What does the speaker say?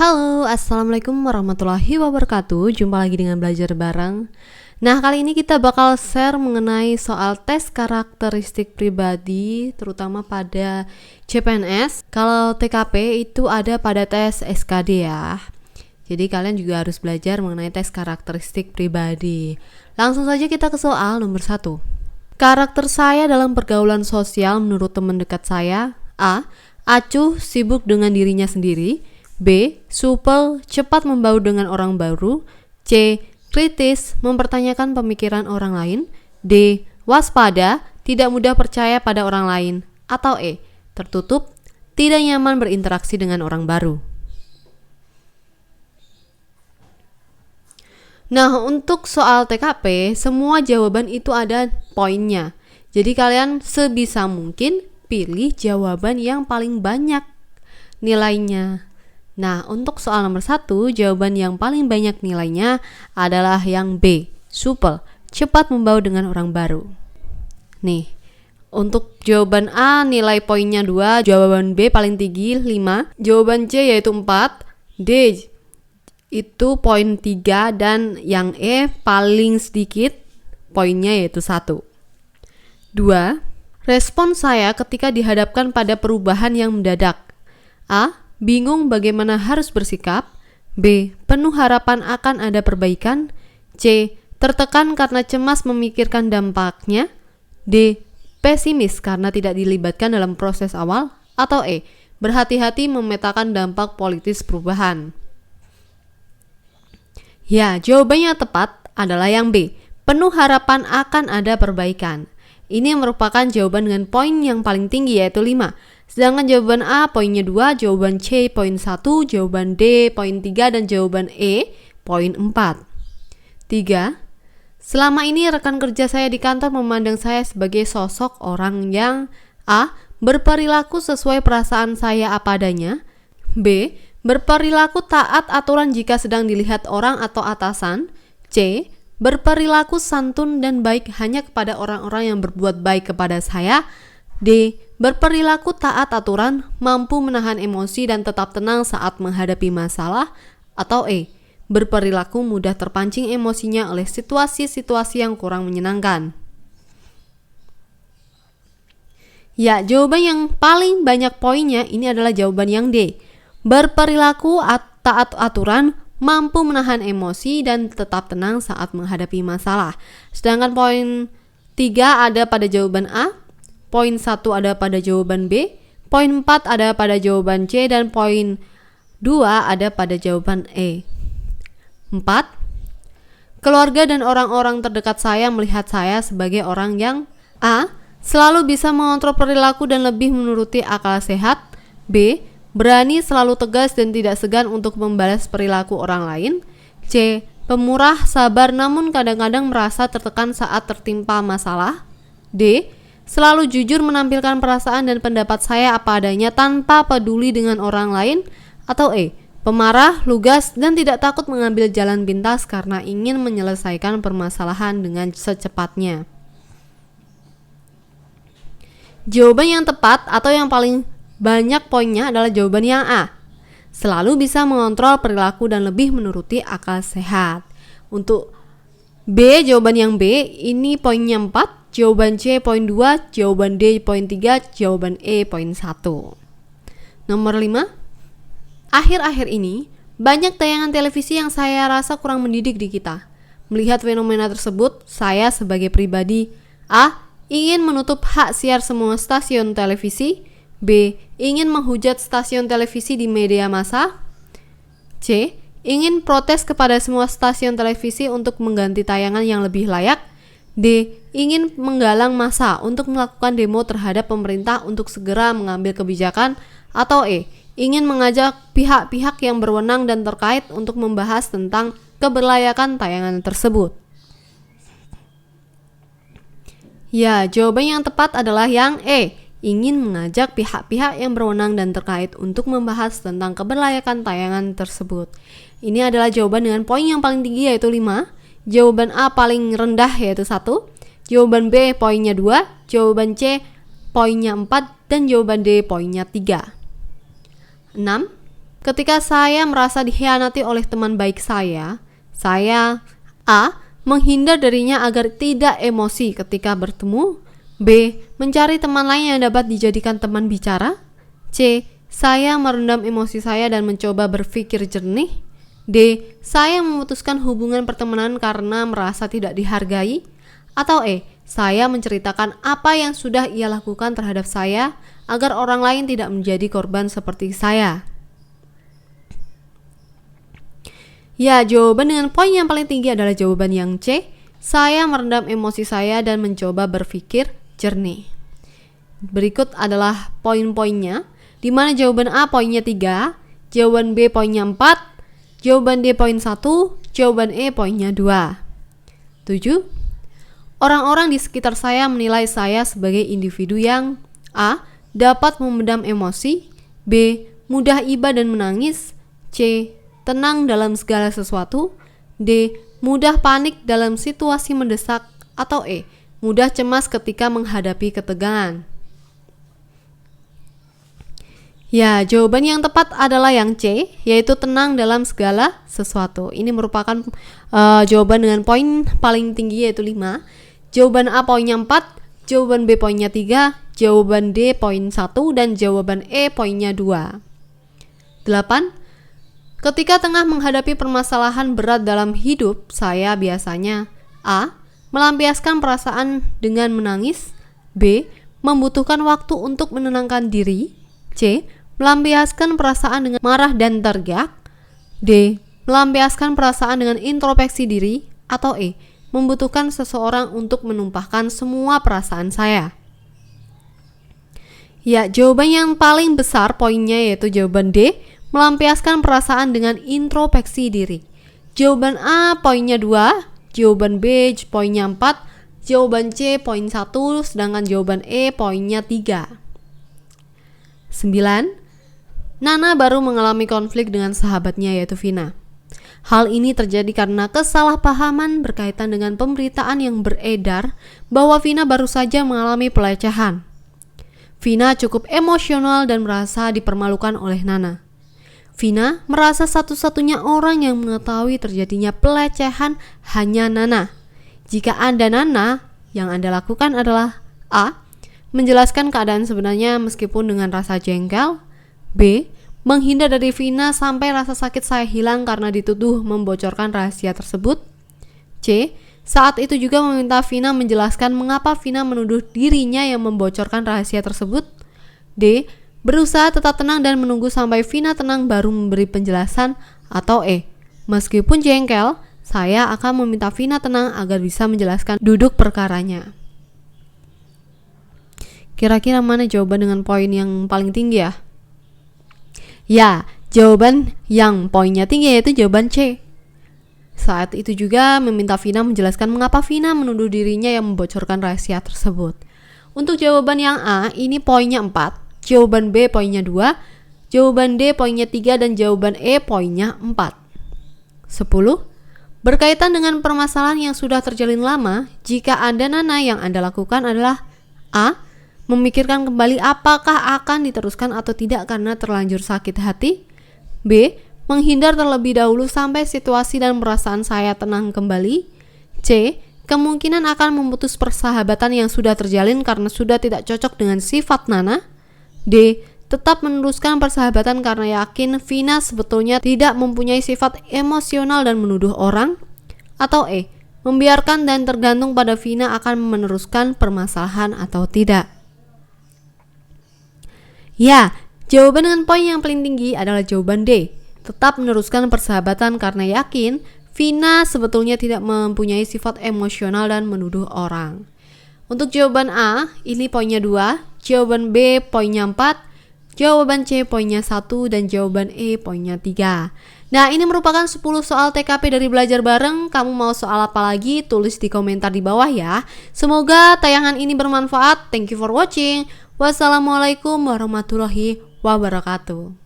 Halo, assalamualaikum warahmatullahi wabarakatuh. Jumpa lagi dengan belajar bareng. Nah, kali ini kita bakal share mengenai soal tes karakteristik pribadi, terutama pada CPNS. Kalau TKP itu ada pada tes SKD ya. Jadi kalian juga harus belajar mengenai tes karakteristik pribadi. Langsung saja kita ke soal nomor 1. Karakter saya dalam pergaulan sosial menurut teman dekat saya: A. Acuh, sibuk dengan dirinya sendiri. B. Supel, cepat membaur dengan orang baru. C. Kritis, mempertanyakan pemikiran orang lain. D. Waspada, tidak mudah percaya pada orang lain. Atau E. Tertutup, tidak nyaman berinteraksi dengan orang baru. Nah, untuk soal TKP, semua jawaban itu ada poinnya. Jadi kalian sebisa mungkin pilih jawaban yang paling banyak nilainya. Nah, untuk soal nomor 1, jawaban yang paling banyak nilainya adalah yang B, supel, cepat membaur dengan orang baru. Nih, untuk jawaban A nilai poinnya 2, jawaban B paling tinggi 5, jawaban C yaitu 4, D itu poin 3, dan yang E paling sedikit poinnya yaitu 1. 2. Respon saya ketika dihadapkan pada perubahan yang mendadak. A. Bingung bagaimana harus bersikap. B. Penuh harapan akan ada perbaikan. C. Tertekan karena cemas memikirkan dampaknya. D. Pesimis karena tidak dilibatkan dalam proses awal. Atau E. Berhati-hati memetakan dampak politis perubahan. Ya, jawabannya tepat adalah yang B. Penuh harapan akan ada perbaikan. Ini merupakan jawaban dengan poin yang paling tinggi yaitu 5. Sedangkan jawaban A poinnya 2, jawaban C poin 1, jawaban D poin 3, dan jawaban E poin 4. 3. Selama ini rekan kerja saya di kantor memandang saya sebagai sosok orang yang A. Berperilaku sesuai perasaan saya apa adanya. B. Berperilaku taat aturan jika sedang dilihat orang atau atasan. C. Berperilaku santun dan baik hanya kepada orang-orang yang berbuat baik kepada saya. D. Berperilaku taat aturan, mampu menahan emosi dan tetap tenang saat menghadapi masalah. Atau E. Berperilaku mudah terpancing emosinya oleh situasi-situasi yang kurang menyenangkan. Ya, jawaban yang paling banyak poinnya ini adalah jawaban yang D. Berperilaku taat aturan, mampu menahan emosi dan tetap tenang saat menghadapi masalah. Sedangkan poin 3 ada pada jawaban A, poin 1 ada pada jawaban B, poin 4 ada pada jawaban C, dan poin 2 ada pada jawaban E. 4. Keluarga dan orang-orang terdekat saya melihat saya sebagai orang yang A. Selalu bisa mengontrol perilaku dan lebih menuruti akal sehat. B. Berani, selalu tegas dan tidak segan untuk membalas perilaku orang lain. C. Pemurah, sabar namun kadang-kadang merasa tertekan saat tertimpa masalah. D. Selalu jujur menampilkan perasaan dan pendapat saya apa adanya tanpa peduli dengan orang lain. Atau E. Pemarah, lugas, dan tidak takut mengambil jalan pintas karena ingin menyelesaikan permasalahan dengan secepatnya. Jawaban yang tepat atau yang paling banyak poinnya adalah jawaban yang A. Selalu bisa mengontrol perilaku dan lebih menuruti akal sehat. Untuk B, jawaban yang B ini poinnya 4. Jawaban C poin 2, jawaban D poin 3, jawaban E poin 1. Nomor 5. Akhir-akhir ini, banyak tayangan televisi yang saya rasa kurang mendidik di kita. Melihat fenomena tersebut, saya sebagai pribadi A. Ingin menutup hak siar semua stasiun televisi. B. Ingin menghujat stasiun televisi di media massa. C. Ingin protes kepada semua stasiun televisi untuk mengganti tayangan yang lebih layak. D. Ingin menggalang massa untuk melakukan demo terhadap pemerintah untuk segera mengambil kebijakan. Atau E. Ingin mengajak pihak-pihak yang berwenang dan terkait untuk membahas tentang keberlayakan tayangan tersebut. Ya, jawaban yang tepat adalah yang E. Ingin mengajak pihak-pihak yang berwenang dan terkait untuk membahas tentang keberlayakan tayangan tersebut. Ini adalah jawaban dengan poin yang paling tinggi yaitu 5. Jawaban A paling rendah yaitu 1. Jawaban B poinnya 2. Jawaban C poinnya 4. Dan jawaban D poinnya 3. 6. Ketika saya merasa dikhianati oleh teman baik saya A. menghindar darinya agar tidak emosi ketika bertemu. B. mencari teman lain yang dapat dijadikan teman bicara. C. saya merendam emosi saya dan mencoba berpikir jernih. D. saya memutuskan hubungan pertemanan karena merasa tidak dihargai. Atau E. saya menceritakan apa yang sudah ia lakukan terhadap saya agar orang lain tidak menjadi korban seperti saya. Ya, jawaban dengan poin yang paling tinggi adalah jawaban yang C. Saya merendam emosi saya dan mencoba berpikir jernih. Berikut adalah poin-poinnya, di mana jawaban A poinnya 3, jawaban B poinnya 4, jawaban D poin 1, jawaban E poinnya 2. 7. Orang-orang di sekitar saya menilai saya sebagai individu yang A. dapat memendam emosi, B. mudah iba dan menangis, C. tenang dalam segala sesuatu, D. mudah panik dalam situasi mendesak, atau E. mudah cemas ketika menghadapi ketegangan. Ya, jawaban yang tepat adalah yang C, yaitu tenang dalam segala sesuatu. Ini merupakan jawaban dengan poin paling tinggi, yaitu 5. Jawaban A poinnya 4, jawaban B poinnya 3, jawaban D poin 1, dan jawaban E poinnya 2. 8. Ketika tengah menghadapi permasalahan berat dalam hidup, saya biasanya A. melampiaskan perasaan dengan menangis, B. membutuhkan waktu untuk menenangkan diri, C. melampiaskan perasaan dengan marah dan teriak, D. melampiaskan perasaan dengan introspeksi diri, atau E. membutuhkan seseorang untuk menumpahkan semua perasaan saya. Ya, jawaban yang paling besar poinnya yaitu jawaban D, melampiaskan perasaan dengan introspeksi diri. Jawaban A poinnya 2, jawaban B poinnya 4, jawaban C poin 1, sedangkan jawaban E poinnya 3. 9. Nana baru mengalami konflik dengan sahabatnya yaitu Vina. Hal ini terjadi karena kesalahpahaman berkaitan dengan pemberitaan yang beredar bahwa Vina baru saja mengalami pelecehan. Vina cukup emosional dan merasa dipermalukan oleh Nana. Vina merasa satu-satunya orang yang mengetahui terjadinya pelecehan hanya Nana. Jika Anda Nana, yang Anda lakukan adalah A. menjelaskan keadaan sebenarnya meskipun dengan rasa jengkel, B. menghindar dari Vina sampai rasa sakit saya hilang karena dituduh membocorkan rahasia tersebut, C. saat itu juga meminta Vina menjelaskan mengapa Vina menuduh dirinya yang membocorkan rahasia tersebut, D. berusaha tetap tenang dan menunggu sampai Vina tenang baru memberi penjelasan, atau E. meskipun jengkel, saya akan meminta Vina tenang agar bisa menjelaskan duduk perkaranya. Kira-kira mana jawaban dengan poin yang paling tinggi ya? Ya, jawaban yang poinnya tinggi yaitu jawaban C. Saat itu juga meminta Vina menjelaskan mengapa Vina menuduh dirinya yang membocorkan rahasia tersebut. Untuk jawaban yang A, ini poinnya 4, jawaban B poinnya 2, jawaban D poinnya 3, dan jawaban E poinnya 4. 10. Berkaitan dengan permasalahan yang sudah terjalin lama, jika Anda Nana yang Anda lakukan adalah A. memikirkan kembali apakah akan diteruskan atau tidak karena terlanjur sakit hati, B. menghindar terlebih dahulu sampai situasi dan perasaan saya tenang kembali, C. kemungkinan akan memutus persahabatan yang sudah terjalin karena sudah tidak cocok dengan sifat Nana, D. tetap meneruskan persahabatan karena yakin Vina sebetulnya tidak mempunyai sifat emosional dan menuduh orang, atau E. membiarkan dan tergantung pada Vina akan meneruskan permasalahan atau tidak. Ya, jawaban dengan poin yang paling tinggi adalah jawaban D. Tetap meneruskan persahabatan karena yakin Vina sebetulnya tidak mempunyai sifat emosional dan menuduh orang. Untuk jawaban A, ini poinnya 2, jawaban B poinnya 4, jawaban C poinnya 1, dan jawaban E poinnya 3. Nah, ini merupakan 10 soal TKP dari Belajar Bareng. Kamu mau soal apa lagi? Tulis di komentar di bawah ya. Semoga tayangan ini bermanfaat. Thank you for watching. Wassalamualaikum warahmatullahi wabarakatuh.